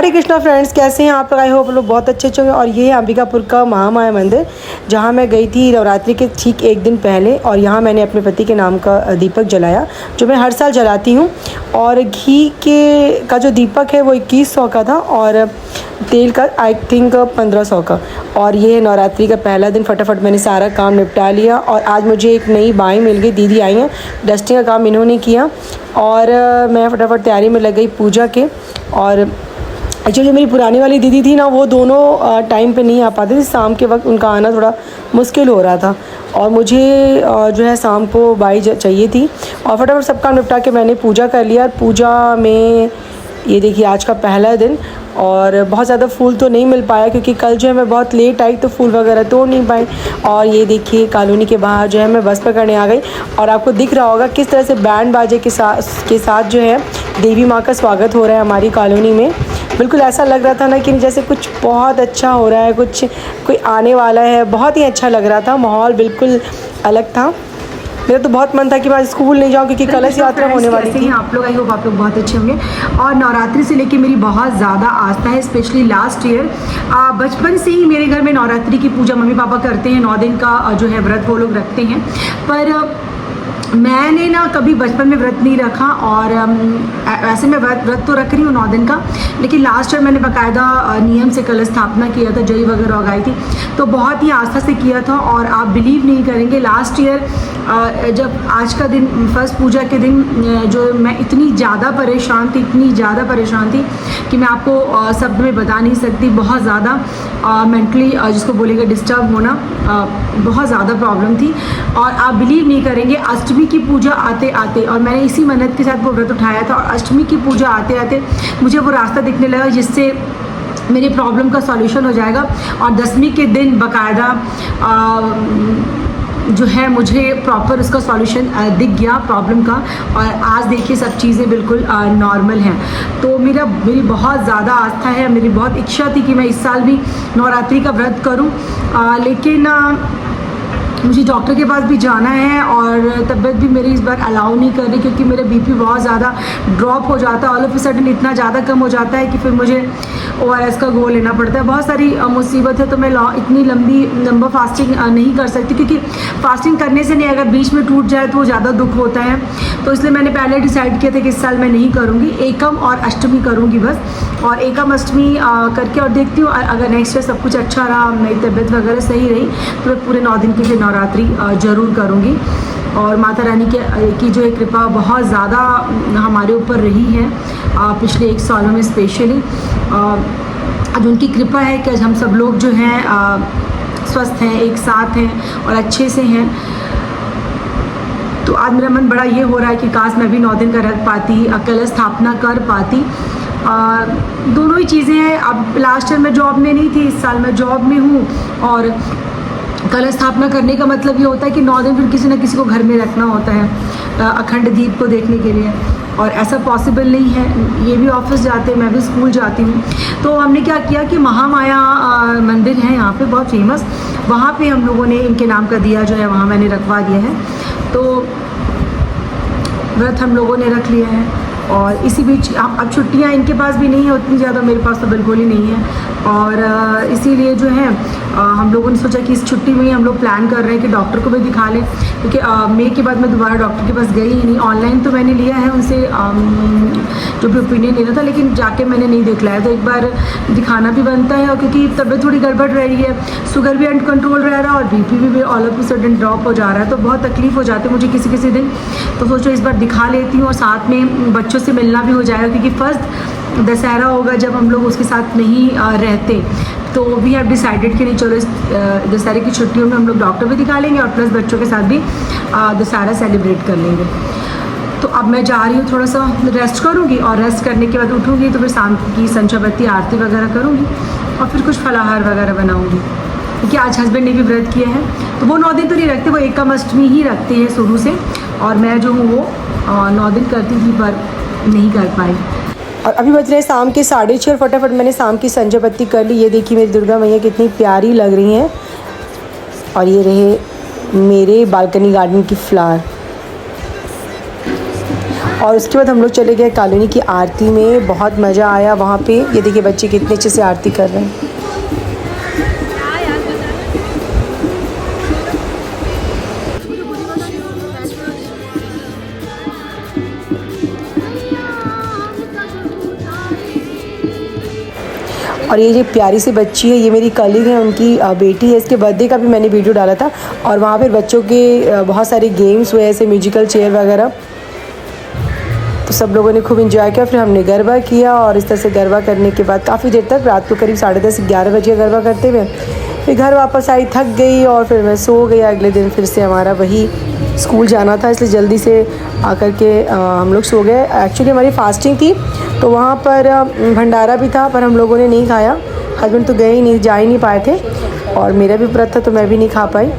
हरे Krishna friends, कैसे हैं आप लोग? आई होप लोग बहुत अच्छे होंगे। और ये है अंबिकापुर का महामाया मंदिर, जहाँ मैं गई थी नवरात्रि के ठीक एक दिन पहले। और यहाँ मैंने अपने पति के नाम का दीपक जलाया, जो मैं हर साल जलाती हूँ। और घी का जो दीपक है वो 2100 का था, और तेल का आई थिंक 1500 का। और ये है नवरात्रि का पहला दिन। फटाफट मैंने सारा काम निपटा लिया। और आज मुझे एक नई बाई मिल गई, दीदी आई हैं, डस्टिंग का काम इन्होंने किया। और मैं फटाफट तैयारी में लग गई पूजा के। और एक्चुअली जो मेरी पुरानी वाली दीदी थी ना, वो दोनों टाइम पे नहीं आ पाती थी। शाम के वक्त उनका आना थोड़ा मुश्किल हो रहा था, और मुझे जो है शाम को बाई चाहिए थी। और फटाफट सब काम निपटा के मैंने पूजा कर लिया। पूजा में ये देखिए आज का पहला दिन, और बहुत ज़्यादा फूल तो नहीं मिल पाया, क्योंकि कल जो है मैं बहुत लेट आई तो फूल वगैरह तोड़ नहीं पाई। और ये देखिए कॉलोनी के बाहर जो है मैं बस पकड़ने आ गई। और आपको दिख रहा होगा किस तरह से बैंड बाजे के साथ जो है देवी माँ का स्वागत हो रहा है हमारी कॉलोनी में। बिल्कुल ऐसा लग रहा था ना कि जैसे कुछ बहुत अच्छा हो रहा है, कोई आने वाला है। बहुत ही अच्छा लग रहा था, माहौल बिल्कुल अलग था। मेरा तो बहुत मन था कि मैं स्कूल नहीं जाऊँ, क्योंकि कलश यात्रा होने वाली थी। आप लोग, आई होप आप लोग बहुत अच्छे होंगे। और नवरात्रि से लेके मेरी बहुत ज़्यादा आस्था है, स्पेशली लास्ट ईयर बचपन से ही मेरे घर में नवरात्रि की पूजा मम्मी पापा करते हैं। 9 दिन का जो है व्रत वो लोग रखते हैं। पर मैंने ना कभी बचपन में व्रत नहीं रखा, और ऐसे मैं व्रत तो रख रही हूँ 9 दिन का, लेकिन लास्ट ईयर मैंने बाकायदा नियम से कलश स्थापना किया था, जई वगैरह उगाई थी, तो बहुत ही आस्था से किया था। और आप बिलीव नहीं करेंगे, लास्ट ईयर जब आज का दिन फर्स्ट पूजा के दिन जो मैं इतनी ज़्यादा परेशान थी कि मैं आपको शब्द में बता नहीं सकती। बहुत ज़्यादा मेंटली जिसको बोलेगा डिस्टर्ब होना, बहुत ज़्यादा प्रॉब्लम थी। और आप बिलीव नहीं करेंगे, अष्टमी की पूजा आते आते, और मैंने इसी मन्नत के साथ वो व्रत उठाया था, और अष्टमी की पूजा आते आते मुझे वो रास्ता दिखने लगा जिससे मेरी प्रॉब्लम का सॉल्यूशन हो जाएगा। और 10वीं के दिन बाकायदा जो है मुझे प्रॉपर उसका सॉल्यूशन दिख गया प्रॉब्लम का। और आज देखिए सब चीज़ें बिल्कुल नॉर्मल हैं। तो मेरी बहुत ज़्यादा आस्था है, मेरी बहुत इच्छा थी कि मैं इस साल भी नवरात्रि का व्रत करूं, लेकिन मुझे डॉक्टर के पास भी जाना है, और तबीयत भी मेरी इस बार अलाउ नहीं कर रही, क्योंकि मेरा बीपी बहुत ज़्यादा ड्रॉप हो जाता है। ऑल ऑफ ए सडन इतना ज़्यादा कम हो जाता है कि फिर मुझे ORS का घोल लेना पड़ता है। बहुत सारी मुसीबत है, तो मैं इतनी लंबा फास्टिंग नहीं कर सकती, क्योंकि फास्टिंग करने से नहीं, अगर बीच में टूट जाए तो वो ज़्यादा दुख होता है। तो इसलिए मैंने पहले डिसाइड किया था कि इस साल मैं नहीं करूँगी, एकम और अष्टमी करूँगी बस। और एकम अष्टमी करके और देखती हूँ, अगर नेक्स्ट ईयर सब कुछ अच्छा रहा, मेरी तबीयत वगैरह सही रही, तो मैं पूरे 9 दिन की फिर नवरात्रि ज़रूर करूँगी। और माता रानी की जो है कृपा बहुत ज़्यादा हमारे ऊपर रही है पिछले 1 सालों में स्पेशली। आज उनकी कृपा है कि आज हम सब लोग जो हैं स्वस्थ हैं, एक साथ हैं और अच्छे से हैं। तो आज मेरा मन बड़ा ये हो रहा है कि काश मैं भी 9 दिन का रख पाती, कलश स्थापना कर पाती। दोनों ही चीज़ें हैं। अब लास्ट ईयर मैं जॉब में नहीं थी, इस साल मैं जॉब में हूँ। और कलश स्थापना करने का मतलब ये होता है कि 9 दिन फिर किसी न किसी को घर में रखना होता है अखंड दीप को देखने के लिए, और ऐसा पॉसिबल नहीं है। ये भी ऑफिस जाते हैं, मैं भी स्कूल जाती हूँ। तो हमने क्या किया कि महामाया मंदिर है यहाँ पे बहुत फेमस, वहाँ पे हम लोगों ने इनके नाम का दिया जो है वहाँ मैंने रखवा दिया है। तो व्रत हम लोगों ने रख लिया है। और इसी बीच अब छुट्टियाँ इनके पास भी नहीं है उतनी ज़्यादा, मेरे पास तो बिल्कुल ही नहीं है। और इसीलिए जो है हम लोगों ने सोचा कि इस छुट्टी में ही हम लोग प्लान कर रहे हैं कि डॉक्टर को भी दिखा लें, क्योंकि मई के बाद मैं दोबारा डॉक्टर के पास गई ही नहीं। ऑनलाइन तो मैंने लिया है उनसे जो भी ओपिनियन लेना था, लेकिन जाके मैंने नहीं दिखलाया। तो एक बार दिखाना भी बनता है, और क्योंकि तबीयत थोड़ी गड़बड़ रही है, शुगर भी अनकंट्रोल रह रहा है, और बीपी भी ऑल ऑफ सडन ड्रॉप हो जा रहा है, तो बहुत तकलीफ़ हो जाती है मुझे किसी दिन। तो सोचो इस बार दिखा लेती हूँ, और साथ में बच्चों से मिलना भी हो जाएगा, क्योंकि फर्स्ट दशहरा होगा जब हम लोग उसके साथ नहीं रहते। तो वी हैव डिसाइडेड कि नहीं चलो इस दशहरे की छुट्टियों में हम लोग डॉक्टर भी दिखा लेंगे, और प्लस बच्चों के साथ भी दशहरा सेलिब्रेट कर लेंगे। तो अब मैं जा रही हूँ, थोड़ा सा रेस्ट करूँगी, और रेस्ट करने के बाद उठूँगी तो फिर शाम की संध्या आरती वगैरह करूँगी, और फिर कुछ फलाहार वगैरह बनाऊँगी, क्योंकि आज हस्बैंड ने भी व्रत किया है। तो वो 9 दिन तो नहीं रखते, वो एकम अष्टमी ही रखते हैं शुरू से, और मैं जो हूँ वो 9 दिन करती थी पर नहीं कर पाई। और अभी बज रहे शाम के 6:30, और फटाफट मैंने शाम की संध्या बत्ती कर ली। ये देखिए मेरी दुर्गा मैया कितनी प्यारी लग रही हैं। और ये रहे मेरे बालकनी गार्डन की फ्लावर। और उसके बाद हम लोग चले गए कॉलोनी की आरती में। बहुत मज़ा आया वहाँ पे। ये देखिए बच्चे कितने अच्छे से आरती कर रहे हैं। और ये जो प्यारी सी बच्ची है, ये मेरी कलीग है, उनकी बेटी है। इसके बर्थडे का भी मैंने वीडियो डाला था। और वहाँ पर बच्चों के बहुत सारे गेम्स हुए, ऐसे म्यूजिकल चेयर वगैरह, तो सब लोगों ने खूब इन्जॉय किया। फिर हमने गरबा किया और इस तरह से गरबा करने के बाद काफ़ी देर तक, रात को करीब 10:30-11 बजे गरबा करते हुए फिर घर वापस आई, थक गई और फिर मैं सो गई। अगले दिन फिर से हमारा वही स्कूल जाना था, इसलिए जल्दी से आकर के हम लोग सो गए। एक्चुअली हमारी फास्टिंग थी तो वहाँ पर भंडारा भी था, पर हम लोगों ने नहीं खाया। हस्बैंड तो गए ही नहीं, जा ही नहीं पाए थे और मेरा भी व्रत था तो मैं भी नहीं खा पाई।